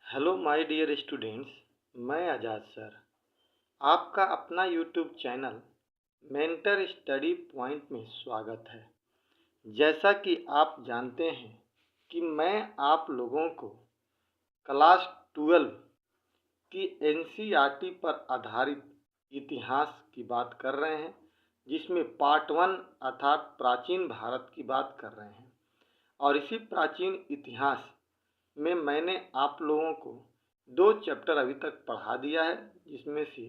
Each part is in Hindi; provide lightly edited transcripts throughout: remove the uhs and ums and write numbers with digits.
Hello my dear students. मैं आज़ाद सर आपका अपना YouTube channel mentor study point में स्वागत है। जैसा कि आप जानते हैं कि मैं आप लोगों को क्लास 12 की एनसीईआरटी पर आधारित इतिहास की बात कर रहे हैं, जिसमें पार्ट 1 अर्थात प्राचीन भारत की बात कर रहे हैं। और इसी प्राचीन इतिहास में मैंने आप लोगों को 2 चैप्टर अभी तक पढ़ा दिया है, जिसमें से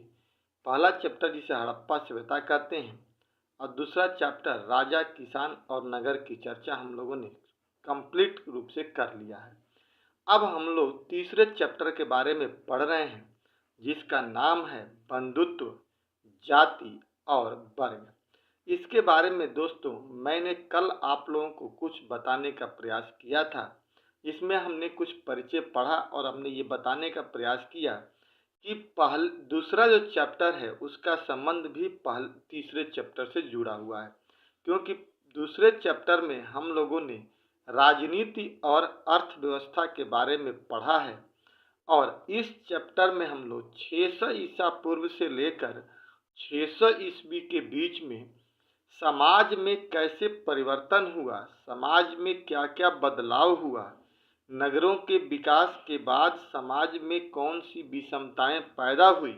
पहला चैप्टर जिसे हड़प्पा सभ्यता कहते हैं और दूसरा चैप्टर राजा, किसान और नगर की चर्चा हम लोगों ने कंप्लीट रूप से कर लिया है। अब हम लोग तीसरे चैप्टर के बारे में पढ़ रहे हैं, जिसका नाम है बंधुत्व, जाति और वर्ग। इसके बारे में दोस्तों मैंने कल आप लोगों को कुछ बताने का प्रयास किया था, जिसमें हमने कुछ परिचय पढ़ा और हमने ये बताने का प्रयास किया कि दूसरा जो चैप्टर है उसका संबंध भी तीसरे चैप्टर से जुड़ा हुआ है, क्योंकि दूसरे चैप्टर में हम लोगों ने राजनीति और अर्थव्यवस्था के बारे में पढ़ा है और इस चैप्टर में हम लोग 600 ईसा पूर्व से लेकर 600 ईस्वी के बीच में समाज में कैसे परिवर्तन हुआ, समाज में क्या क्या बदलाव हुआ, नगरों के विकास के बाद समाज में कौन सी विषमताएं पैदा हुई,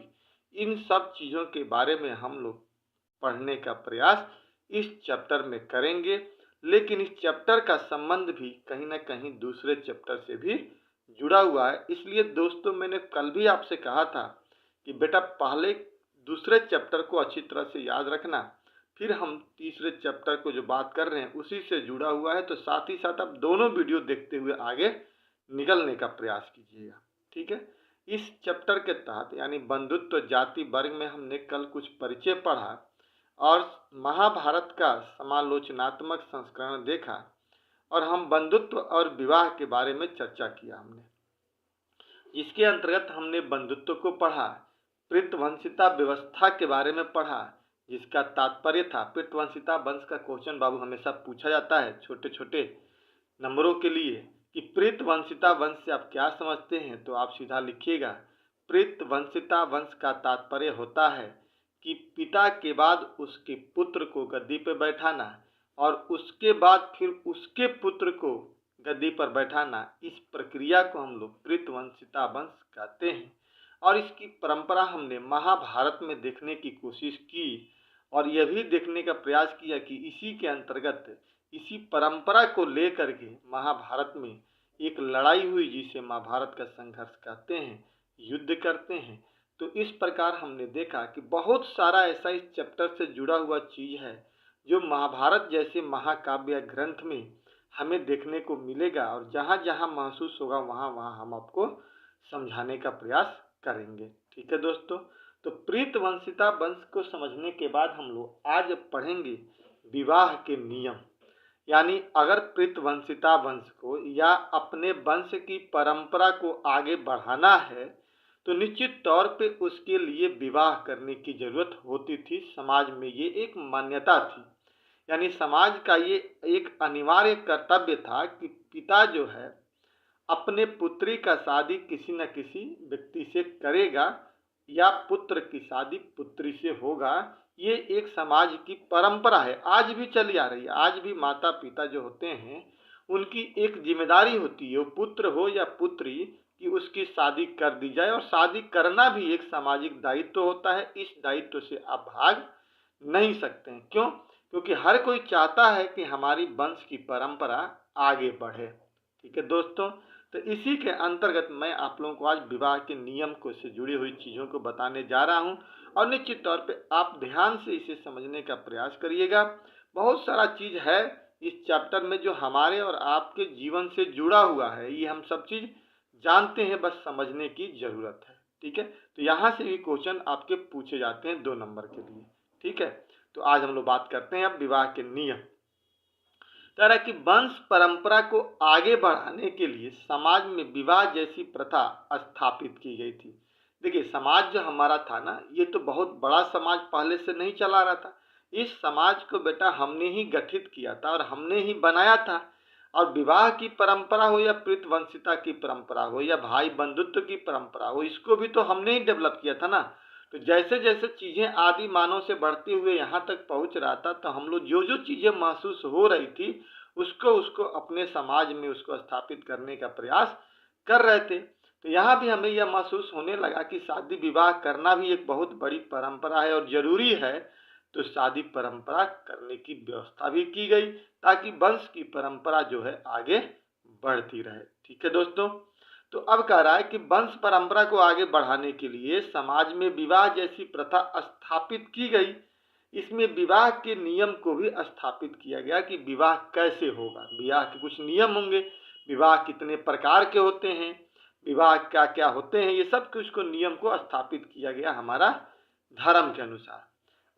इन सब चीज़ों के बारे में हम लोग पढ़ने का प्रयास इस चैप्टर में करेंगे। लेकिन इस चैप्टर का संबंध भी कहीं ना कहीं दूसरे चैप्टर से भी जुड़ा हुआ है। इसलिए दोस्तों मैंने कल भी आपसे कहा था कि बेटा पहले दूसरे चैप्टर को अच्छी तरह से याद रखना, फिर हम तीसरे चैप्टर को जो बात कर रहे हैं उसी से जुड़ा हुआ है, तो साथ ही साथ आप दोनों वीडियो देखते हुए आगे निकलने का प्रयास कीजिएगा। ठीक है, इस चैप्टर के तहत यानी बंधुत्व, जाति, वर्ग में हमने कल कुछ परिचय पढ़ा और महाभारत का समालोचनात्मक संस्करण देखा और हम बंधुत्व और विवाह के बारे में चर्चा किया हमने। इसके अंतर्गत हमने बंधुत्व को पढ़ा, पृथवंशिता व्यवस्था के बारे में पढ़ा, जिसका तात्पर्य था पृथवंशिता वंश का क्वेश्चन बाबू हमेशा पूछा जाता है छोटे छोटे नंबरों के लिए कि पृथवंशिता वंश से आप क्या समझते हैं, तो आप सीधा लिखिएगा पृथवंशिता वंश का तात्पर्य होता है कि पिता के बाद उसके पुत्र को गद्दी पर बैठाना और उसके बाद फिर उसके पुत्र को गद्दी पर बैठाना। इस प्रक्रिया को हम लोग पृथवंशिता वंश कहते हैं और इसकी परंपरा हमने महाभारत में देखने की कोशिश की और यह भी देखने का प्रयास किया कि इसी के अंतर्गत इसी परंपरा को लेकर के महाभारत में एक लड़ाई हुई, जिसे महाभारत का संघर्ष कहते हैं, युद्ध करते हैं। तो इस प्रकार हमने देखा कि बहुत सारा ऐसा इस चैप्टर से जुड़ा हुआ चीज़ है जो महाभारत जैसे महाकाव्य ग्रंथ में हमें देखने को मिलेगा और जहाँ जहाँ महसूस होगा वहाँ वहाँ हम आपको समझाने का प्रयास करेंगे। ठीक है दोस्तों, तो पृथवंशिता वंश को समझने के बाद हम लोग आज पढ़ेंगे विवाह के नियम। यानी अगर पृथवंशिता वंश को या अपने वंश की परंपरा को आगे बढ़ाना है तो निश्चित तौर पे उसके लिए विवाह करने की जरूरत होती थी। समाज में ये एक मान्यता थी, यानी समाज का ये एक अनिवार्य कर्तव्य था कि पिता जो है अपने पुत्री का शादी किसी न किसी व्यक्ति से करेगा या पुत्र की शादी पुत्री से होगा। ये एक समाज की परंपरा है, आज भी चली आ रही है। आज भी माता पिता जो होते हैं उनकी एक जिम्मेदारी होती है, वो पुत्र हो या पुत्री, कि उसकी शादी कर दी जाए और शादी करना भी एक सामाजिक दायित्व होता है। इस दायित्व से आप भाग नहीं सकते हैं। क्यों? क्योंकि हर कोई चाहता है कि हमारी वंश की परंपरा आगे बढ़े। ठीक है दोस्तों, तो इसी के अंतर्गत मैं आप लोगों को आज विवाह के नियम को से जुड़ी हुई चीज़ों को बताने जा रहा हूं और निश्चित तौर पे आप ध्यान से इसे समझने का प्रयास करिएगा। बहुत सारा चीज़ है इस चैप्टर में जो हमारे और आपके जीवन से जुड़ा हुआ है, ये हम सब चीज़ जानते हैं, बस समझने की ज़रूरत है। ठीक है, तो यहाँ से भी क्वेश्चन आपके पूछे जाते हैं 2 नंबर के लिए। ठीक है, तो आज हम लोग बात करते हैं अब विवाह के नियम। तरह की वंश परंपरा को आगे बढ़ाने के लिए समाज में विवाह जैसी प्रथा स्थापित की गई थी। देखिए, समाज जो हमारा था ना, ये तो बहुत बड़ा समाज पहले से नहीं चला रहा था। इस समाज को बेटा हमने ही गठित किया था और हमने ही बनाया था। और विवाह की परंपरा हो या प्रीतवंशिता की परंपरा हो या भाई बंधुत्व की परंपरा हो, इसको भी तो हमने ही डेवलप किया था ना। तो जैसे जैसे चीजें आदि मानव से बढ़ते हुए यहाँ तक पहुंच रहा था, तो हम लोग जो जो चीजें महसूस हो रही थी उसको उसको अपने समाज में उसको स्थापित करने का प्रयास कर रहे थे। तो यहाँ भी हमें यह महसूस होने लगा कि शादी विवाह करना भी एक बहुत बड़ी परंपरा है और जरूरी है। तो शादी परंपरा करने की व्यवस्था भी की गई ताकि वंश की परंपरा जो है आगे बढ़ती रहे। ठीक है दोस्तों, तो अब कह रहा है कि वंश परंपरा को आगे बढ़ाने के लिए समाज में विवाह जैसी प्रथा स्थापित की गई। इसमें विवाह के नियम को भी स्थापित किया गया कि विवाह कैसे होगा, विवाह के कुछ नियम होंगे, विवाह कितने प्रकार के होते हैं, विवाह क्या क्या होते हैं, ये सब कुछ को नियम को स्थापित किया गया हमारा धर्म के अनुसार।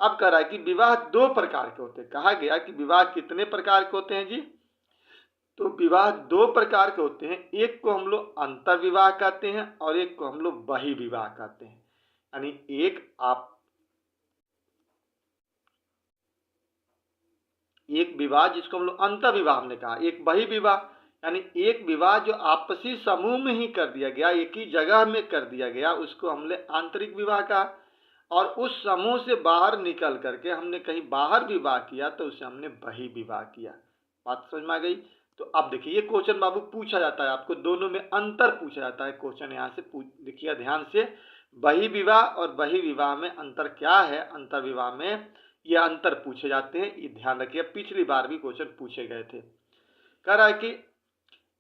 अब कह रहा है कि विवाह दो प्रकार के होते हैं। कहा गया कि विवाह कितने प्रकार के होते हैं जी? तो विवाह दो प्रकार के होते हैं। एक को हम लोग अंतर विवाह कहते हैं और एक को हम लोग बहि विवाह कहते हैं। यानी एक विवाह जिसको हम लोग अंतर विवाह हमने कहा, एक बहि विवाह यानी एक विवाह जो आपसी समूह में ही कर दिया गया, एक ही जगह में कर दिया गया, उसको हमने आंतरिक विवाह कहा। और उस समूह से बाहर निकल करके हमने कहीं बाहर विवाह किया तो उसे हमने बहि विवाह किया। बात समझ में आ गई? तो अब देखिए, ये क्वेश्चन बाबू पूछा जाता है आपको, दोनों में अंतर पूछा जाता है। क्वेश्चन यहाँ से देखिए ध्यान से, बहि विवाह और बहि विवाह में अंतर क्या है, अंतर विवाह में ये अंतर पूछे जाते हैं, ये ध्यान रखिए। पिछली बार भी क्वेश्चन पूछे गए थे। कह रहा है कि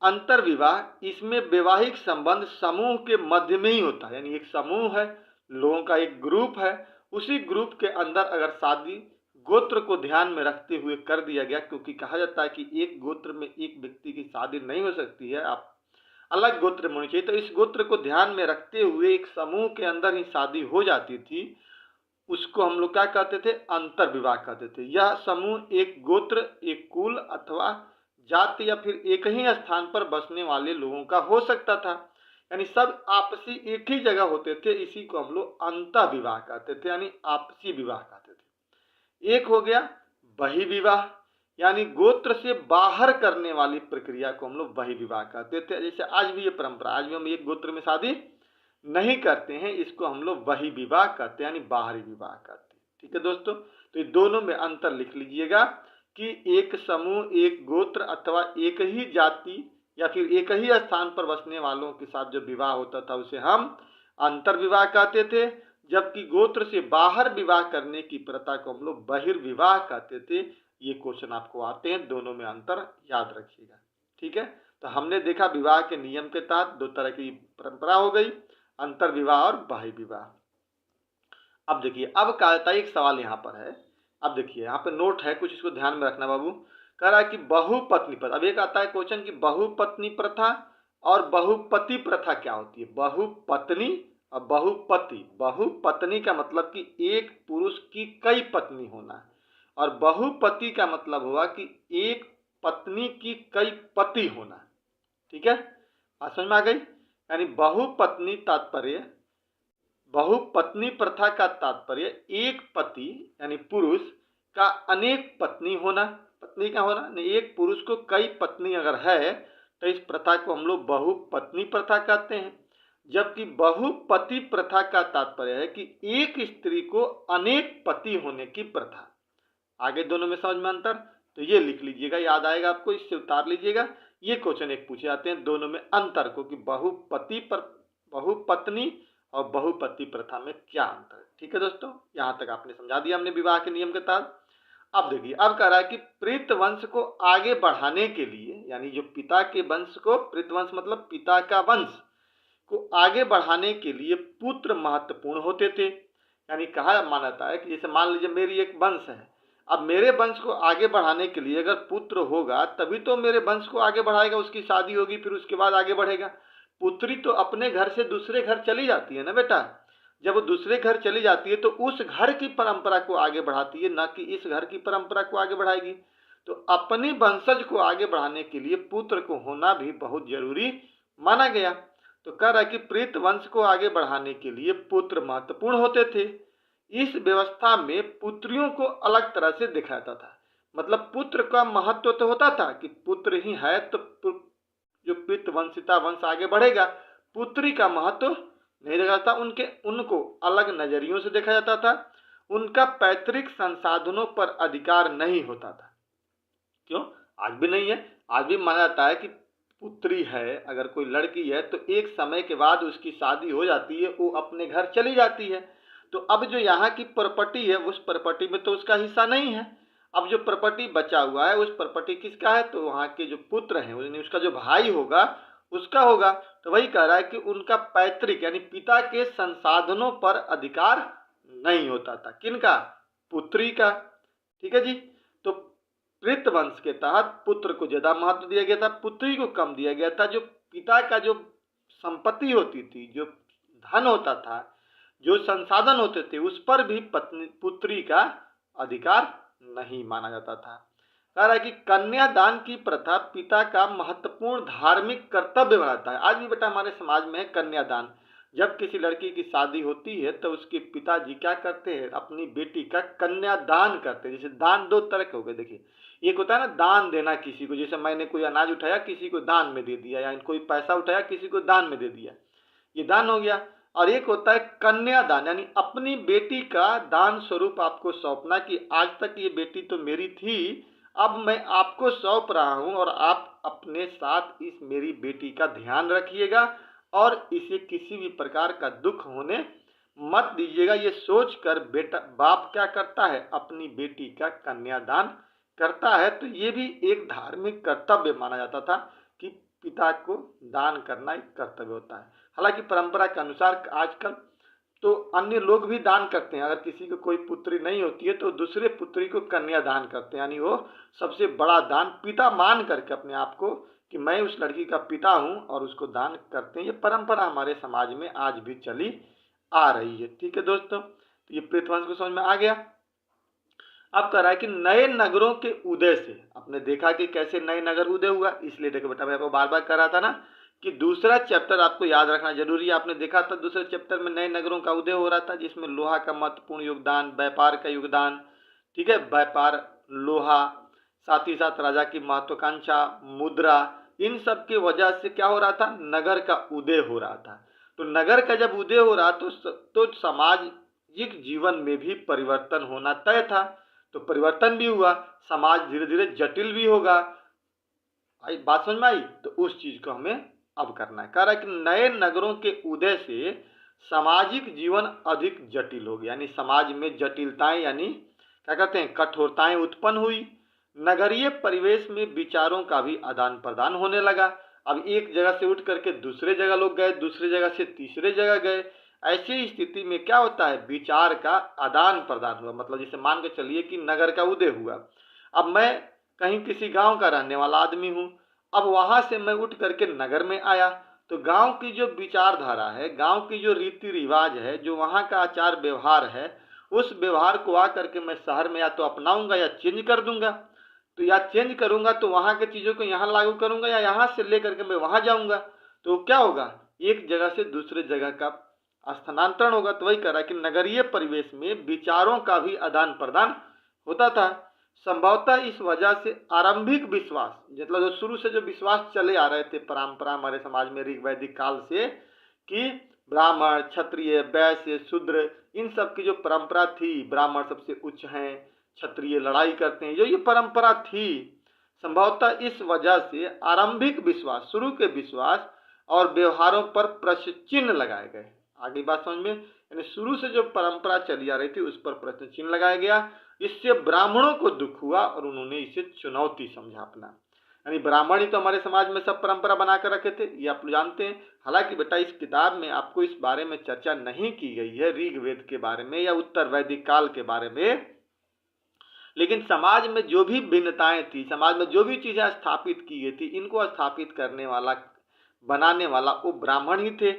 अंतर विवाह, इसमें वैवाहिक संबंध समूह के मध्य में ही होता है। यानी एक समूह है, लोगों का एक ग्रुप है, उसी ग्रुप के अंदर अगर शादी गोत्र को ध्यान में रखते हुए कर दिया गया, क्योंकि कहा जाता है कि एक गोत्र में एक व्यक्ति की शादी नहीं हो सकती है, आप अलग गोत्र में होनी चाहिए। तो इस गोत्र को ध्यान में रखते हुए एक समूह के अंदर ही शादी हो जाती थी, उसको हम लोग क्या कहते थे? अंतर विवाह कहते थे। यह समूह एक गोत्र, एक कुल अथवा जाति या फिर एक ही स्थान पर बसने वाले लोगों का हो सकता था। यानी सब आपसी एक ही जगह होते थे, इसी को हम लोग अंतर विवाह कहते थे, यानी आपसी विवाह कहते थे। एक हो गया बहि विवाह, यानी गोत्र से बाहर करने वाली प्रक्रिया को हम लोग बहि विवाह कहते थे। जैसे आज भी ये परंपरा, आज भी हम एक गोत्र में शादी नहीं करते हैं, इसको हम लोग बहि विवाह कहते हैं, यानी बाहरी विवाह कहते हैं। ठीक है दोस्तों, तो ये दोनों में अंतर लिख लीजिएगा कि एक समूह, एक गोत्र अथवा एक ही जाति या फिर एक ही स्थान पर बसने वालों के साथ जो विवाह होता था उसे हम अंतर विवाह कहते थे, जबकि गोत्र से बाहर विवाह करने की प्रथा को हम लोग बहिर्विवाह कहते थे। ये क्वेश्चन आपको आते हैं, दोनों में अंतर याद रखिएगा। ठीक है, तो हमने देखा विवाह के नियम के तहत दो तरह की परंपरा हो गई, अंतर विवाह और बाह्य विवाह। अब देखिए, अब क्या आता है, एक सवाल यहाँ पर है। अब देखिए यहाँ पे नोट है कुछ, इसको ध्यान में रखना बाबू। कह रहा है कि बहुपत्नी प्रथा, अब एक आता है क्वेश्चन कि बहुपत्नी प्रथा और बहुपति प्रथा क्या होती है। बहुपत्नी और बहुपति, बहुपत्नी का मतलब कि एक पुरुष की कई पत्नी होना, और बहुपति का मतलब हुआ कि एक पत्नी की कई पति होना। ठीक है, बात समझ में आ गई? यानी बहुपत्नी तात्पर्य, बहुपत्नी प्रथा का तात्पर्य एक पति यानी पुरुष का अनेक पत्नी होना, पत्नी का होना नहीं, एक पुरुष को कई पत्नी अगर है तो इस प्रथा को हम लोग बहुपत्नी प्रथा कहते हैं। जबकि बहुपति प्रथा का तात्पर्य है कि एक स्त्री को अनेक पति होने की प्रथा। आगे दोनों में समझ में अंतर, तो ये लिख लीजिएगा, याद आएगा आपको, इससे उतार लीजिएगा। ये क्वेश्चन एक पूछे जाते हैं दोनों में अंतर को, कि बहुपत्नी और बहुपति प्रथा में क्या अंतर है। ठीक है दोस्तों, यहाँ तक आपने समझा दिया हमने विवाह के नियम के तहत। अब देखिए, अब कह रहा है कि प्रीत वंश को आगे बढ़ाने के लिए, यानी जो पिता के वंश को, प्रीत वंश मतलब पिता का वंश को आगे बढ़ाने के लिए पुत्र महत्वपूर्ण होते थे। यानी कहा मानता है कि जैसे मान लीजिए मेरी एक वंश है, अब मेरे वंश को आगे बढ़ाने के लिए अगर पुत्र होगा तभी तो मेरे वंश को आगे बढ़ाएगा, उसकी शादी होगी, फिर उसके बाद आगे बढ़ेगा। पुत्री तो अपने घर से दूसरे घर चली जाती है ना बेटा, जब वो दूसरे घर चली जाती है तो उस घर की परंपरा को आगे बढ़ाती है, ना कि इस घर की परंपरा को आगे बढ़ाएगी। तो अपनी वंशज को आगे बढ़ाने के लिए पुत्र को होना भी बहुत जरूरी माना गया। तो कह रहा है कि प्रीत वंश को आगे बढ़ाने के लिए पुत्र महत्वपूर्ण होते थे। इस व्यवस्था में पुत्रियों को अलग तरह से देखा जाता था। मतलब पुत्र का महत्व तो होता था कि पुत्र ही है तो जो पितृ वंशिता वंश आगे बढ़ेगा। पुत्री का महत्व नहीं देखा जाता, उनको अलग नजरियों से देखा जाता था। उनका पैतृक संसाधनों पर अधिकार नहीं होता था। क्यों? आज भी नहीं है। आज भी माना जाता है कि पुत्री है, अगर कोई लड़की है तो एक समय के बाद उसकी शादी हो जाती है, वो अपने घर चली जाती है। तो अब जो यहाँ की प्रॉपर्टी है उस प्रॉपर्टी में तो उसका हिस्सा नहीं है। अब जो प्रॉपर्टी बचा हुआ है उस प्रॉपर्टी किसका है? तो वहाँ के जो पुत्र हैं, उसका जो भाई होगा उसका होगा। तो वही कह रहा है कि उनका पैतृक यानी पिता के संसाधनों पर अधिकार नहीं होता था। किनका? पुत्री का। ठीक है जी। तो प्रीत वंश के तहत पुत्र को ज्यादा महत्व दिया गया था, पुत्री को कम दिया गया था। जो पिता का जो संपत्ति होती थी, जो धन होता था, जो संसाधन होते थे, उस पर भी पुत्री का अधिकार नहीं माना जाता था। कह रहा है कि कन्यादान की प्रथा पिता का महत्वपूर्ण धार्मिक कर्तव्य बनाता है। आज भी बेटा हमारे समाज में है कन्यादान। जब किसी लड़की की शादी होती है तो उसके पिताजी क्या करते हैं? अपनी बेटी का कन्यादान करते हैं। जैसे दान दो तरह के हो गए, देखिए, एक होता है ना दान देना किसी को, जैसे मैंने कोई अनाज उठाया किसी को दान में दे दिया, या कोई पैसा उठाया किसी को दान में दे दिया, ये दान हो गया। और एक होता है कन्यादान, यानी अपनी बेटी का दान स्वरूप आपको सौंपना कि आज तक ये बेटी तो मेरी थी, अब मैं आपको सौंप रहा हूं और आप अपने साथ इस मेरी बेटी का ध्यान रखिएगा और इसे किसी भी प्रकार का दुख होने मत दीजिएगा। ये सोचकर बेटा बाप क्या करता है? अपनी बेटी का कन्यादान करता है। तो ये भी एक धार्मिक कर्तव्य माना जाता था कि पिता को दान करना एक कर्तव्य होता है। हालांकि परंपरा के अनुसार आजकल तो अन्य लोग भी दान करते हैं। अगर किसी को कोई पुत्री नहीं होती है तो दूसरे पुत्री को कन्या दान करते हैं, यानी वो सबसे बड़ा दान पिता मान करके अपने आप को कि मैं उस लड़की का पिता हूं और उसको दान करते हैं। ये परंपरा हमारे समाज में आज भी चली आ रही है। ठीक है दोस्तों, तो ये प्रीतवंश को समझ में आ गया। अब कह रहा है कि नए नगरों के उदय से, आपने देखा कि कैसे नए नगर उदय हुआ, इसलिए देखो बेटा मैं आपको बार बार कह रहा था ना कि दूसरा चैप्टर आपको याद रखना जरूरी है। आपने देखा था दूसरे चैप्टर में नए नगरों का उदय हो रहा था, जिसमें लोहा का महत्वपूर्ण योगदान, व्यापार का योगदान, ठीक है, व्यापार, लोहा, साथ ही साथ राजा की महत्वाकांक्षा, मुद्रा, इन सब की वजह से क्या हो रहा था? नगर का उदय हो रहा था। तो नगर का जब उदय हो रहा तो सामाजिक जीवन में भी परिवर्तन होना तय था। तो परिवर्तन भी हुआ, समाज धीरे धीरे जटिल भी होगा। आई बात समझ में आई? तो उस चीज को हमें अब करना है। कह रहा है कि नए नगरों के उदय से सामाजिक जीवन अधिक जटिल हो गया, यानी समाज में जटिलताएं, यानी क्या कहते हैं, कठोरताएं उत्पन्न हुई। नगरीय परिवेश में विचारों का भी आदान प्रदान होने लगा। अब एक जगह से उठ करके दूसरे जगह लोग गए, दूसरे जगह से तीसरे जगह गए। ऐसी स्थिति में क्या होता है? विचार का आदान प्रदान हुआ। मतलब जैसे मान के चलिए कि नगर का उदय हुआ, अब मैं कहीं किसी गांव का रहने वाला आदमी हूं, अब वहां से मैं उठ करके नगर में आया, तो गांव की जो विचारधारा है, गांव की जो रीति रिवाज है, जो वहां का आचार व्यवहार है, उस व्यवहार को आकर के मैं शहर में या तो अपनाऊंगा या चेंज कर दूंगा। तो या चेंज करूंगा तो वहां की चीजों को यहाँ लागू करूंगा, या यहाँ से लेकर के मैं वहां जाऊंगा। तो क्या होगा? एक जगह से दूसरे जगह का स्थानांतरण होगा। तो वही कह रहा है कि नगरीय परिवेश में विचारों का भी आदान प्रदान होता था। संभवतः इस वजह से आरंभिक विश्वास, मतलब जो शुरू से जो विश्वास चले आ रहे थे परंपरा हमारे समाज में ऋग वैदिक काल से, कि ब्राह्मण, क्षत्रिय, वैश्य, शूद्र, इन सब की जो परंपरा थी, ब्राह्मण सबसे उच्च हैं, क्षत्रिय लड़ाई करते हैं, जो ये परंपरा थी, संभवतः इस वजह से आरंभिक विश्वास, शुरू के विश्वास और व्यवहारों पर प्रश्न चिन्ह लगाए गए। आगे बात समझ में, यानी शुरू से जो परंपरा चली आ रही थी उस पर प्रश्न चिन्ह लगाया गया। इससे ब्राह्मणों को दुख हुआ और उन्होंने इसे चुनौती समझा अपना। यानी ब्राह्मण ही तो हमारे समाज में सब परंपरा बनाकर रखे थे, ये आप जानते हैं। हालांकि बेटा इस किताब में आपको इस बारे में चर्चा नहीं की गई है, ऋग्वेद के बारे में या उत्तर वैदिक काल के बारे में, लेकिन समाज में जो भी भिन्नताएं थी, समाज में जो भी चीजें स्थापित की गई थी, इनको स्थापित करने वाला, बनाने वाला वो ब्राह्मण ही थे।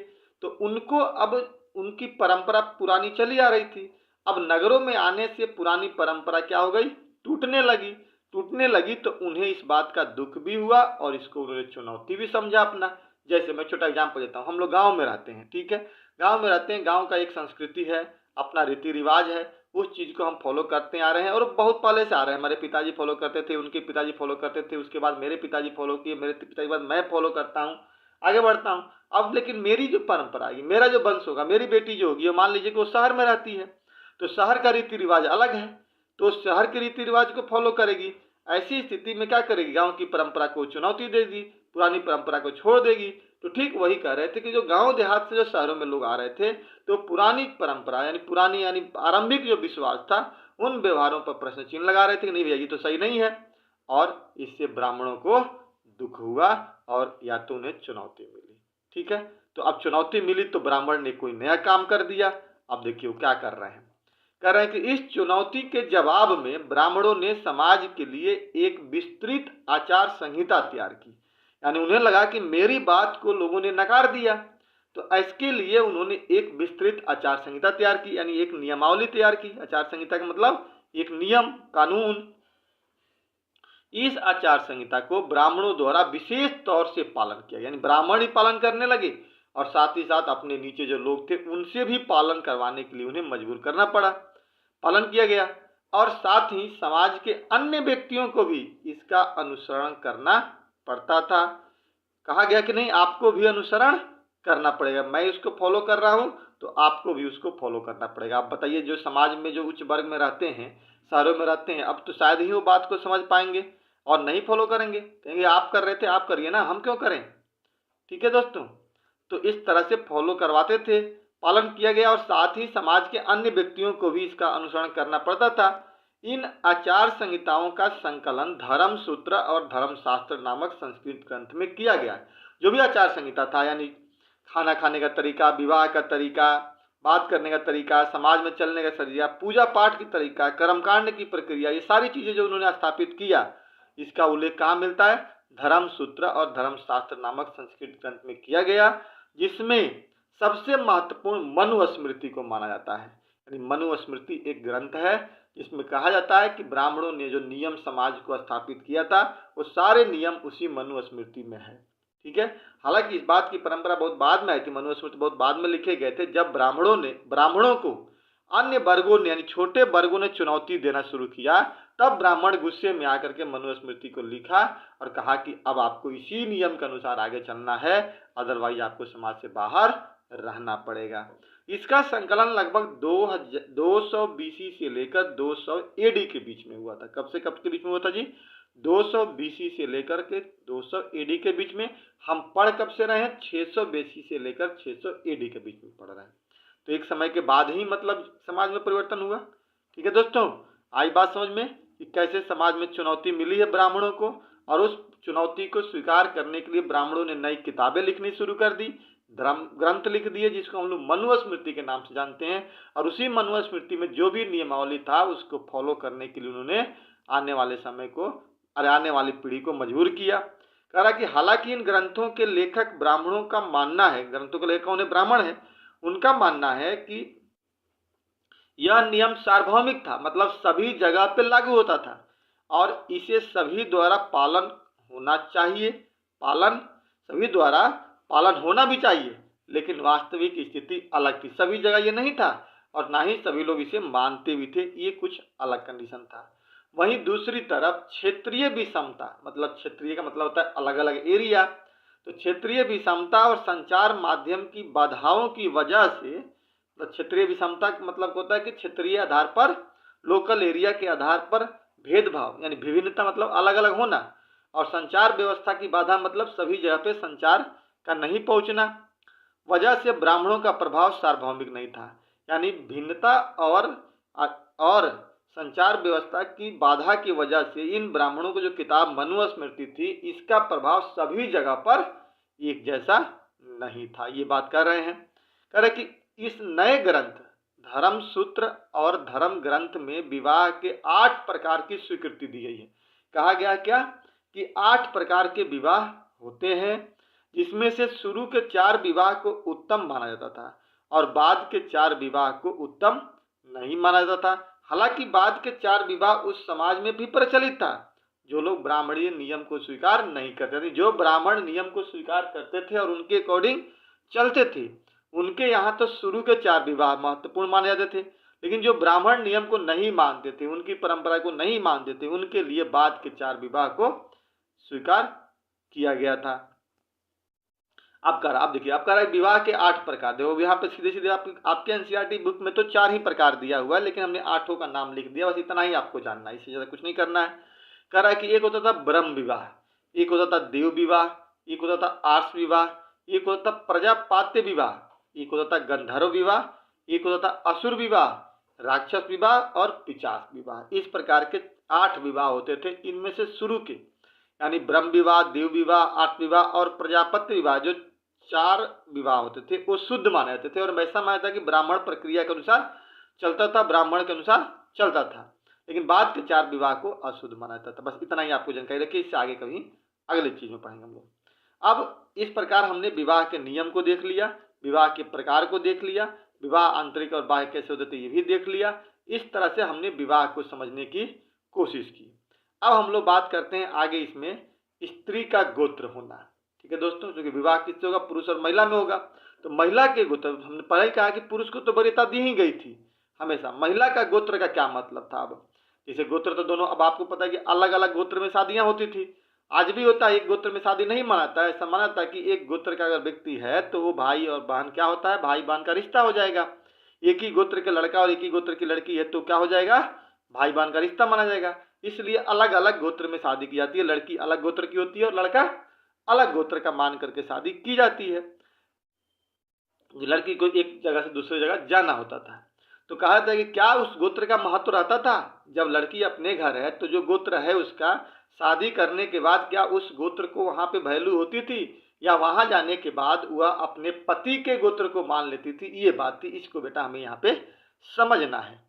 तो उनको अब उनकी परंपरा पुरानी चली आ रही थी, अब नगरों में आने से पुरानी परंपरा क्या हो गई? टूटने लगी। तो उन्हें इस बात का दुख भी हुआ और इसको उन्होंने चुनौती भी समझा अपना। जैसे मैं छोटा एग्जाम्पल देता हूँ, हम लोग गाँव में रहते हैं, ठीक है, गाँव में रहते हैं, गाँव का एक संस्कृति है, अपना रीति रिवाज है, उस चीज़ को हम फॉलो करते आ रहे हैं और बहुत पहले से आ रहे हैं। हमारे पिताजी फॉलो करते थे, उनके पिताजी फॉलो करते थे, उसके बाद मेरे पिताजी फॉलो किए, मेरे पिताजी के बाद मैं फॉलो करता हूँ, आगे बढ़ता हूँ। अब लेकिन मेरी जो परंपरा आएगी, मेरा जो वंश होगा, मेरी बेटी जो होगी, मान लीजिए कि वो शहर में रहती है, तो शहर का रीति रिवाज अलग है, तो शहर के रीति रिवाज को फॉलो करेगी। ऐसी स्थिति में क्या करेगी, गांव की परंपरा को चुनौती देगी, पुरानी परंपरा को छोड़ देगी। तो ठीक वही कह रहे थे कि जो गांव देहात से जो शहरों में लोग आ रहे थे, तो पुरानी परंपरा यानी आरंभिक जो विश्वास था, उन व्यवहारों पर प्रश्न चिन्ह लगा रहे थे कि नहीं भैया ये तो सही नहीं है। और इससे ब्राह्मणों को दुख हुआ और या तो उन्हें चुनौती मिली। ठीक है, तो अब चुनौती मिली तो ब्राह्मण ने कोई नया काम कर दिया। अब देखिए वो क्या कर रहे हैं, कह रहे हैं कि इस चुनौती के जवाब में ब्राह्मणों ने समाज के लिए एक विस्तृत आचार संहिता तैयार की। यानी उन्हें लगा कि मेरी बात को लोगों ने नकार दिया, तो इसके लिए उन्होंने एक विस्तृत आचार संहिता तैयार की, यानी एक नियमावली तैयार की। आचार संहिता का मतलब एक नियम कानून। इस आचार संहिता को ब्राह्मणों द्वारा विशेष तौर से पालन किया, यानी ब्राह्मण ही पालन करने लगे और साथ ही साथ अपने नीचे जो लोग थे उनसे भी पालन करवाने के लिए उन्हें मजबूर करना पड़ा। पालन किया गया और साथ ही समाज के अन्य व्यक्तियों को भी इसका अनुसरण करना पड़ता था। कहा गया कि नहीं, आपको भी अनुसरण करना पड़ेगा, मैं इसको फॉलो कर रहा हूं तो आपको भी उसको फॉलो करना पड़ेगा। आप बताइए, जो समाज में जो उच्च वर्ग में रहते हैं, शहरों में रहते हैं, अब तो शायद ही वो बात को समझ पाएंगे और नहीं फॉलो करेंगे, कहेंगे आप कर रहे थे आप करिए ना, हम क्यों करें। ठीक है दोस्तों, तो इस तरह से फॉलो करवाते थे, पालन किया गया और साथ ही समाज के अन्य व्यक्तियों को भी इसका अनुसरण करना पड़ता था। इन आचार संहिताओं का संकलन धर्म सूत्र और धर्मशास्त्र नामक संस्कृत ग्रंथ में किया गया। जो भी आचार संहिता था, यानी खाना खाने का तरीका, विवाह का तरीका, बात करने का तरीका, समाज में चलने का तरीका, पूजा पाठ की तरीका, कर्मकांड की प्रक्रिया, ये सारी चीजें जो उन्होंने स्थापित किया, इसका उल्लेख कहाँ मिलता है, धर्म सूत्र और धर्मशास्त्र नामक संस्कृत ग्रंथ में किया गया, जिसमें सबसे महत्वपूर्ण मनुस्मृति को माना जाता है। यानी मनुस्मृति एक ग्रंथ है जिसमें कहा जाता है कि ब्राह्मणों ने जो नियम समाज को स्थापित किया था, वो सारे नियम उसी मनुस्मृति में है। ठीक है, हालांकि इस बात की परंपरा बहुत बाद में आई थी, मनुस्मृति बहुत बाद में लिखे गए थे, जब ब्राह्मणों को अन्य वर्गों ने यानी छोटे वर्गों ने चुनौती देना शुरू किया, तब ब्राह्मण गुस्से में आकर के मनुस्मृति को लिखा और कहा कि अब आपको इसी नियम के अनुसार आगे चलना है, अदरवाइज आपको समाज से बाहर रहना पड़ेगा। इसका संकलन लगभग 200 बीसी से लेकर 200 एडी के बीच में हुआ था। कब से कब के बीच में हुआ था जी, 200 बीसी से लेकर के 200 एडी के बीच में। हम पढ़ कब से रहे हैं, 600 बीसी से लेकर 600 एडी के बीच में पढ़ रहे हैं। तो एक समय के बाद ही मतलब समाज में परिवर्तन हुआ। ठीक है दोस्तों, आई बात समझ में कि कैसे समाज में चुनौती मिली है ब्राह्मणों को, और उस चुनौती को स्वीकार करने के लिए ब्राह्मणों ने नई किताबें लिखनी शुरू कर दी, धर्म ग्रंथ लिख दिए जिसको हम लोग मनुस्मृति के नाम से जानते हैं। और उसी मनुस्मृति में जो भी नियमावली था उसको फॉलो करने के लिए उन्होंने आने वाली पीढ़ी को मजबूर किया। कह रहा कि हालांकि इन ग्रंथों के लेखक ब्राह्मणों का मानना है, ग्रंथों के लेखक उन्हें ब्राह्मण है, उनका मानना है कि यह नियम सार्वभौमिक था, मतलब सभी जगह पे लागू होता था और इसे सभी द्वारा पालन होना चाहिए, सभी द्वारा पालन होना भी चाहिए। लेकिन वास्तविक स्थिति अलग थी, सभी जगह ये नहीं था और ना ही सभी लोग इसे मानते भी थे, ये कुछ अलग कंडीशन था। वहीं दूसरी तरफ क्षेत्रीय विषमता, मतलब क्षेत्रीय का मतलब होता है अलग अलग एरिया, तो क्षेत्रीय विषमता और संचार माध्यम की बाधाओं की वजह से, तो क्षेत्रीय विषमता का मतलब होता है कि क्षेत्रीय आधार पर, लोकल एरिया के आधार पर भेदभाव यानी विभिन्नता मतलब अलग अलग होना, और संचार व्यवस्था की बाधा मतलब सभी जगह पे संचार का नहीं पहुंचना, वजह से ब्राह्मणों का प्रभाव सार्वभौमिक नहीं था। यानी भिन्नता और संचार व्यवस्था की बाधा की वजह से इन ब्राह्मणों को जो किताब मनुस्मृति थी, इसका प्रभाव सभी जगह पर एक जैसा नहीं था। ये बात कर रहे हैं, कह रहे कि इस नए ग्रंथ धर्म सूत्र और धर्म ग्रंथ में विवाह के 8 प्रकार की स्वीकृति दी गई है। कहा गया क्या कि 8 प्रकार के विवाह होते हैं, जिसमें से शुरू के 4 विवाह को उत्तम माना जाता था और बाद के 4 विवाह को उत्तम नहीं माना जाता था। हालांकि बाद के 4 विवाह उस समाज में भी प्रचलित था जो लोग ब्राह्मणीय नियम को स्वीकार नहीं करते थे। जो ब्राह्मण नियम को स्वीकार करते थे और उनके अकॉर्डिंग चलते थे, उनके यहाँ तो शुरू के 4 विवाह महत्वपूर्ण माने जाते थे। लेकिन जो ब्राह्मण नियम को नहीं मानते थे, उनकी परंपरा को नहीं मानते थे, उनके लिए बाद के 4 विवाह को स्वीकार किया गया था। अब देखिए, आप कह रहा है विवाह के 8 प्रकार। देखो यहाँ पे सीधे सीधे आपके एनसीईआरटी बुक में तो 4 ही प्रकार दिया हुआ है, लेकिन हमने 8 का नाम लिख दिया। बस इतना ही आपको जानना है, इससे ज्यादा कुछ नहीं करना है। कह रहा है कि एक होता था ब्रह्म विवाह, एक होता था देव विवाह, एक होता था आर्ष विवाह, एक होता था प्रजापात्य विवाह, एक होता था गंधर्व विवाह, एक होता था असुर विवाह, राक्षस विवाह और पिशाच विवाह। इस प्रकार के 8 विवाह होते थे। इनमें से शुरू के यानी ब्रह्म विवाह, देव विवाह, आर्ष विवाह और प्रजापत्य विवाह, जो 4 विवाह होते थे, वो शुद्ध माने जाते थे और वैसा माना था कि ब्राह्मण प्रक्रिया के अनुसार चलता था, ब्राह्मण के अनुसार चलता था। लेकिन बाद के 4 विवाह को अशुद्ध माना जाता था। बस इतना ही आपको जानकारी रखिए, इससे आगे कभी अगले चीज में पढ़ेंगे हम लोग। अब इस प्रकार हमने विवाह के नियम को देख लिया, विवाह के प्रकार को देख लिया, विवाह आंतरिक और बाह्य कैसे होते थे ये भी देख लिया। इस तरह से हमने विवाह को समझने की कोशिश की। अब हम लोग बात करते हैं आगे इसमें स्त्री का गोत्र होना। ठीक है दोस्तों, क्योंकि विवाह किससे होगा? पुरुष और महिला में होगा। तो महिला के गोत्र, हमने पहले ही कहा कि पुरुष को तो वरीयता दी ही गई थी हमेशा। महिला का गोत्र का क्या मतलब था? अब जैसे गोत्र तो दोनों, अब आपको पता है कि अलग अलग गोत्र में शादियां होती थी, आज भी होता है। एक गोत्र में शादी नहीं मानाता है, ऐसा माना था कि एक गोत्र का अगर व्यक्ति है तो वो भाई और बहन क्या होता है, भाई बहन का रिश्ता हो जाएगा। एक ही गोत्र के लड़का और एक ही गोत्र की लड़की है तो क्या हो जाएगा? भाई बहन का रिश्ता माना जाएगा। इसलिए अलग अलग गोत्र में शादी की जाती है। लड़की अलग गोत्र की होती है और लड़का अलग गोत्र का मान करके शादी की जाती है। लड़की को एक जगह से दूसरी जगह जाना होता था, तो कहा था कि क्या उस गोत्र का महत्व रहता था? जब लड़की अपने घर है तो जो गोत्र है उसका शादी करने के बाद क्या उस गोत्र को वहां पे वैल्यू होती थी, या वहां जाने के बाद वह अपने पति के गोत्र को मान लेती थी? ये बात थी। इसको बेटा हमें यहाँ पे समझना है।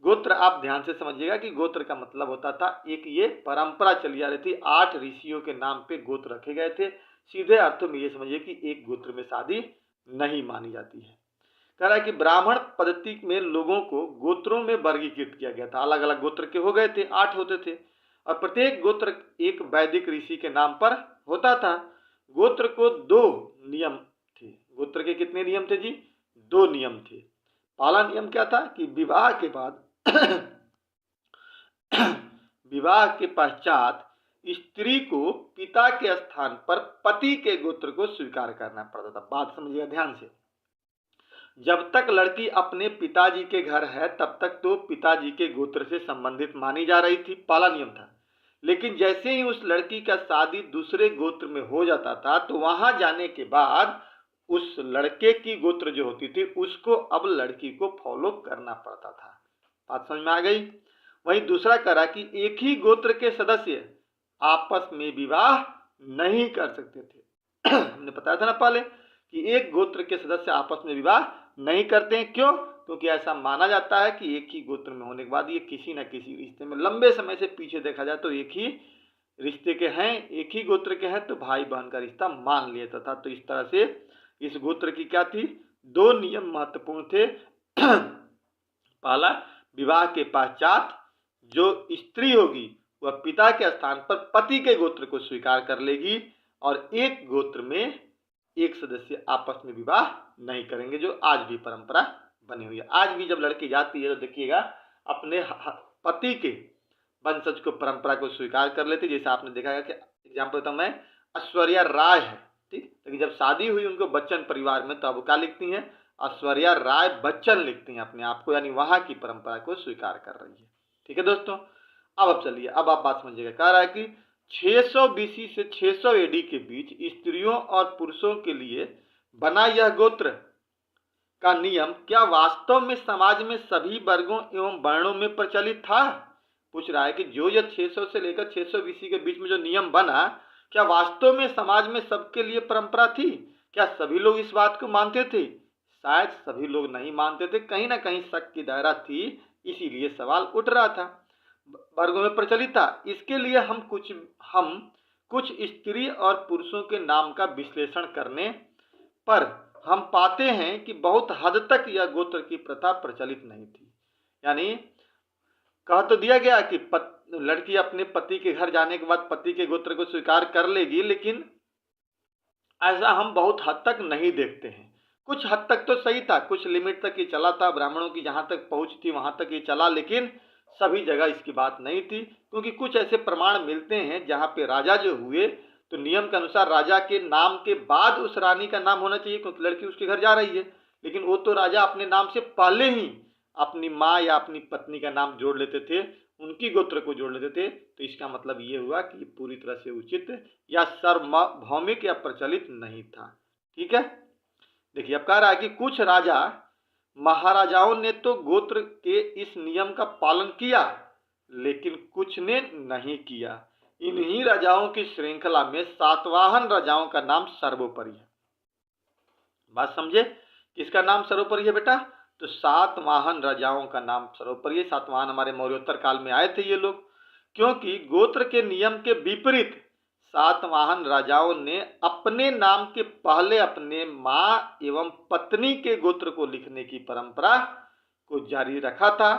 गोत्र आप ध्यान से समझिएगा कि गोत्र का मतलब होता था, एक ये परंपरा चली आ रही थी, 8 ऋषियों के नाम पे गोत्र रखे गए थे। सीधे अर्थों में ये समझिए कि एक गोत्र में शादी नहीं मानी जाती है। कह रहा है कि ब्राह्मण पद्धति में लोगों को गोत्रों में वर्गीकृत किया गया था। अलग अलग गोत्र के हो गए थे, 8 होते थे और प्रत्येक गोत्र एक वैदिक ऋषि के नाम पर होता था। गोत्र को 2 नियम थे। गोत्र के कितने नियम थे जी? 2 नियम थे। पहला नियम क्या था कि विवाह के बाद विवाह के पश्चात स्त्री को पिता के स्थान पर पति के गोत्र को स्वीकार करना पड़ता था। बात समझिएगा ध्यान से। जब तक लड़की अपने पिताजी के घर है तब तक तो पिताजी के गोत्र से संबंधित मानी जा रही थी, पहला नियम था। लेकिन जैसे ही उस लड़की का शादी दूसरे गोत्र में हो जाता था तो वहां जाने के बाद उस लड़के की गोत्र जो होती थी उसको अब लड़की को फॉलो करना पड़ता था। बात समझ में आ गई? वहीं दूसरा करा कि एक ही गोत्र के सदस्य आपस में विवाह नहीं कर सकते थे। हमने बताया था ना पहले कि एक गोत्र के सदस्य आपस में विवाह नहीं करते हैं। क्यों? क्योंकि ऐसा माना जाता है कि एक ही गोत्र में होने के बाद ये किसी न किसी रिश्ते में, लंबे समय से पीछे देखा जाए तो एक ही रिश्ते के हैं, एक ही गोत्र के हैं, तो भाई बहन का रिश्ता मान लिया था। तो इस तरह से इस गोत्र की क्या थी? 2 नियम महत्वपूर्ण थे। पहला, विवाह के पश्चात जो स्त्री होगी वह पिता के स्थान पर पति के गोत्र को स्वीकार कर लेगी और एक गोत्र में एक सदस्य आपस में विवाह नहीं करेंगे, जो आज भी परंपरा बनी हुई है। आज भी जब लड़की जाती है तो देखिएगा अपने पति के वंशज को, परंपरा को स्वीकार कर लेती। जैसे आपने देखा है कि एग्जाम्पल तो मैं ऐश्वर्या राय है, ठीक, लेकिन जब शादी हुई उनको बच्चन परिवार में तो अब क्या लिखती हैं? ऐश्वर्या राय बच्चन लिखती हैं अपने आप को, यानी वहां की परंपरा को स्वीकार कर रही है। ठीक है दोस्तों, अब चलिए, अब आप बात समझिएगा। कह रहा है कि 600 बीसी से 600 एडी के बीच स्त्रियों और पुरुषों के लिए बना यह गोत्र का नियम क्या वास्तव में समाज में सभी वर्गों एवं वर्णों में प्रचलित था? पूछ रहा है कि जो यह 600 से लेकर 600 बीसी के बीच में जो नियम बना, क्या वास्तव में समाज में सबके लिए परंपरा थी? क्या सभी लोग इस बात को मानते थे? शायद सभी लोग नहीं मानते थे, कहीं ना कहीं शक की दायरा थी, इसीलिए सवाल उठ रहा था। वर्गों में प्रचलित था। इसके लिए हम कुछ स्त्री और पुरुषों के नाम का विश्लेषण करने पर हम पाते हैं कि बहुत हद तक यह गोत्र की प्रथा प्रचलित नहीं थी। यानी कह तो दिया गया कि लड़की अपने पति के घर जाने के बाद पति के गोत्र को स्वीकार कर लेगी, लेकिन ऐसा हम बहुत हद तक नहीं देखते हैं। कुछ हद तक तो सही था, कुछ लिमिट तक ये चला था, ब्राह्मणों की जहाँ तक पहुँच थी वहाँ तक ये चला, लेकिन सभी जगह इसकी बात नहीं थी, क्योंकि कुछ ऐसे प्रमाण मिलते हैं जहाँ पे राजा जो हुए तो नियम के अनुसार राजा के नाम के बाद उस रानी का नाम होना चाहिए, क्योंकि लड़की उसके घर जा रही है। लेकिन वो तो राजा अपने नाम से पहले ही अपनी माँ या अपनी पत्नी का नाम जोड़ लेते थे, उनकी गोत्र को जोड़ लेते थे। तो इसका मतलब ये हुआ कि पूरी तरह से उचित या सार्वभौमिक या प्रचलित नहीं था। ठीक है, देखिए अब कह रहा है कि कुछ राजा महाराजाओं ने तो गोत्र के इस नियम का पालन किया, लेकिन कुछ ने नहीं किया। इन्हीं राजाओं की श्रृंखला में सातवाहन राजाओं का नाम सर्वोपरि है। बात समझे, किसका नाम सर्वोपरि है बेटा? तो सातवाहन राजाओं का नाम सर्वोपरि है। सातवाहन हमारे मौर्योत्तर काल में आए थे ये लोग, क्योंकि गोत्र के नियम के विपरीत सातवाहन राजाओं ने अपने नाम के पहले अपने माँ एवं पत्नी के गोत्र को लिखने की परंपरा को जारी रखा था,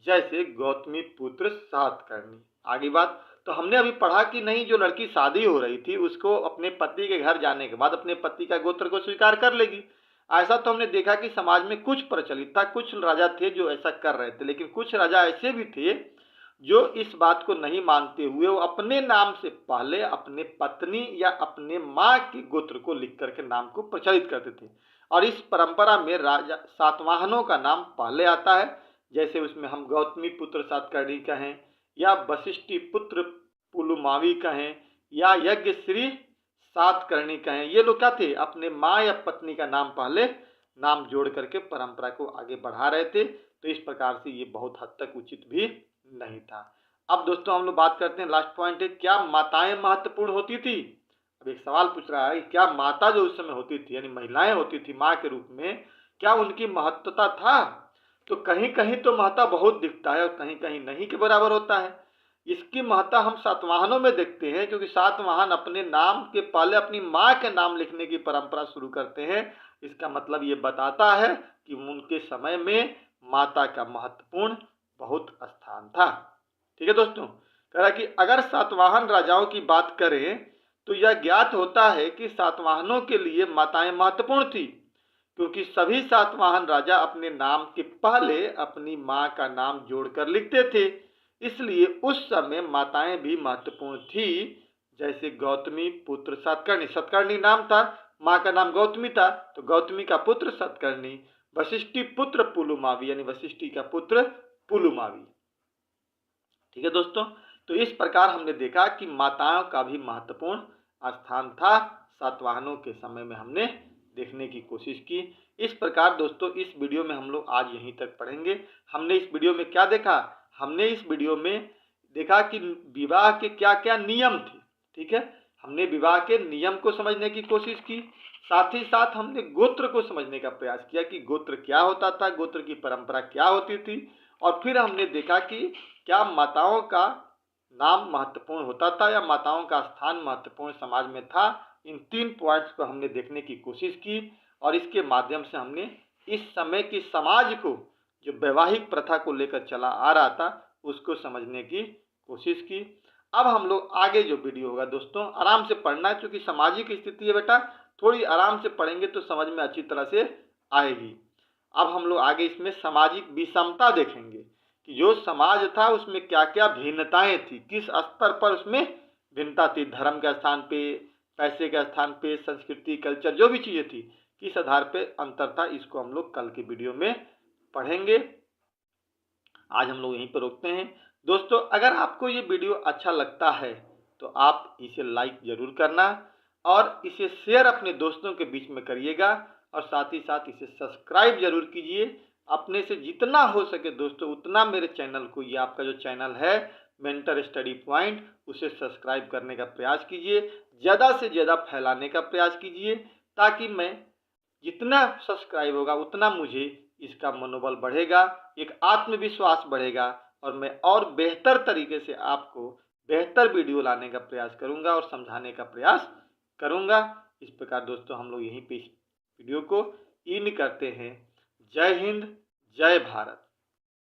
जैसे गौतमी पुत्र सातकर्णी। आगे बात तो हमने अभी पढ़ा कि नहीं, जो लड़की शादी हो रही थी उसको अपने पति के घर जाने के बाद अपने पति का गोत्र को स्वीकार कर लेगी। ऐसा तो हमने देखा कि समाज में कुछ प्रचलित था, कुछ राजा थे जो ऐसा कर रहे थे, लेकिन कुछ राजा ऐसे भी थे जो इस बात को नहीं मानते हुए वो अपने नाम से पहले अपने पत्नी या अपने माँ के गोत्र को लिख करके नाम को प्रचलित करते थे। और इस परंपरा में राजा सातवाहनों का नाम पहले आता है, जैसे उसमें हम गौतमी पुत्र सातकर्णी कहें या वशिष्ठी पुत्र पुलुमावी कहें या यज्ञश्री सातकर्णी कहें। ये लोग क्या थे, अपने माँ या पत्नी का नाम पहले नाम जोड़ करके परंपरा को आगे बढ़ा रहे थे। तो इस प्रकार से ये बहुत हद तक उचित भी नहीं था। अब दोस्तों हम लोग बात करते हैं, लास्ट पॉइंट है, क्या माताएं महत्वपूर्ण होती थी? अब एक सवाल पूछ रहा है कि क्या माता जो उस समय होती थी, यानी महिलाएं होती थी माँ के रूप में, क्या उनकी महत्वता था? तो कहीं कहीं तो महत्व बहुत दिखता है और कहीं कहीं नहीं के बराबर होता है। इसकी महत्ता हम सातवाहनों में देखते हैं, क्योंकि सातवाहन अपने नाम के पहले अपनी माँ के नाम लिखने की परंपरा शुरू करते हैं। इसका मतलब ये बताता है कि उनके समय में माता का महत्वपूर्ण बहुत स्थान था। ठीक है दोस्तों, कह रहा कि अगर सातवाहन राजाओं की बात करें तो यह ज्ञात होता है कि सातवाहनों के लिए माताएं महत्वपूर्ण थी, क्योंकि सभी सातवाहन राजा अपने नाम के पहले अपनी माँ का नाम जोड़कर लिखते थे। इसलिए उस समय माताएं भी महत्वपूर्ण थी, जैसे गौतमी पुत्र सातकर्णी, सतकर्णी नाम था, माँ का नाम गौतमी था तो गौतमी का पुत्र सतकर्णी, वशिष्ठी पुत्र पुलुमावी यानी वशिष्ठी का पुत्र पुलुमावी। ठीक है दोस्तों, तो इस प्रकार हमने देखा कि माताओं का भी महत्वपूर्ण स्थान था, सातवाहनों के समय में हमने देखने की कोशिश की। इस प्रकार दोस्तों इस वीडियो में हम लोग आज यहीं तक पढ़ेंगे। हमने इस वीडियो में क्या देखा? हमने इस वीडियो में देखा कि विवाह के क्या क्या नियम थे। ठीक है, हमने विवाह के नियम को समझने की कोशिश की, साथ ही साथ हमने गोत्र को समझने का प्रयास किया कि गोत्र क्या होता था, गोत्र की परंपरा क्या होती थी, और फिर हमने देखा कि क्या माताओं का नाम महत्वपूर्ण होता था या माताओं का स्थान महत्वपूर्ण समाज में था। इन 3 पॉइंट्स को हमने देखने की कोशिश की और इसके माध्यम से हमने इस समय की समाज को, जो वैवाहिक प्रथा को लेकर चला आ रहा था, उसको समझने की कोशिश की। अब हम लोग आगे जो वीडियो होगा दोस्तों, आराम से पढ़ना है, क्योंकि सामाजिक स्थिति है बेटा, थोड़ी आराम से पढ़ेंगे तो समझ में अच्छी तरह से आएगी। अब हम लोग आगे इसमें सामाजिक विषमता देखेंगे कि जो समाज था उसमें क्या क्या भिन्नताएं थी, किस स्तर पर उसमें भिन्नता थी, धर्म के स्थान पे, पैसे के स्थान पे, संस्कृति, कल्चर, जो भी चीज़ें थी, किस आधार पे अंतर था, इसको हम लोग कल के वीडियो में पढ़ेंगे। आज हम लोग यहीं पर रोकते हैं दोस्तों। अगर आपको ये वीडियो अच्छा लगता है तो आप इसे लाइक ज़रूर करना और इसे शेयर अपने दोस्तों के बीच में करिएगा, और साथ ही साथ इसे सब्सक्राइब जरूर कीजिए। अपने से जितना हो सके दोस्तों उतना मेरे चैनल को, ये आपका जो चैनल है मेंटर स्टडी पॉइंट, उसे सब्सक्राइब करने का प्रयास कीजिए, ज़्यादा से ज़्यादा फैलाने का प्रयास कीजिए, ताकि मैं जितना सब्सक्राइब होगा उतना मुझे इसका मनोबल बढ़ेगा, एक आत्मविश्वास बढ़ेगा और मैं और बेहतर तरीके से आपको बेहतर वीडियो लाने का प्रयास करूंगा और समझाने का प्रयास करूंगा। इस प्रकार दोस्तों हम लोग यहीं पे इस वीडियो को इन करते हैं। जय हिंद, जय भारत।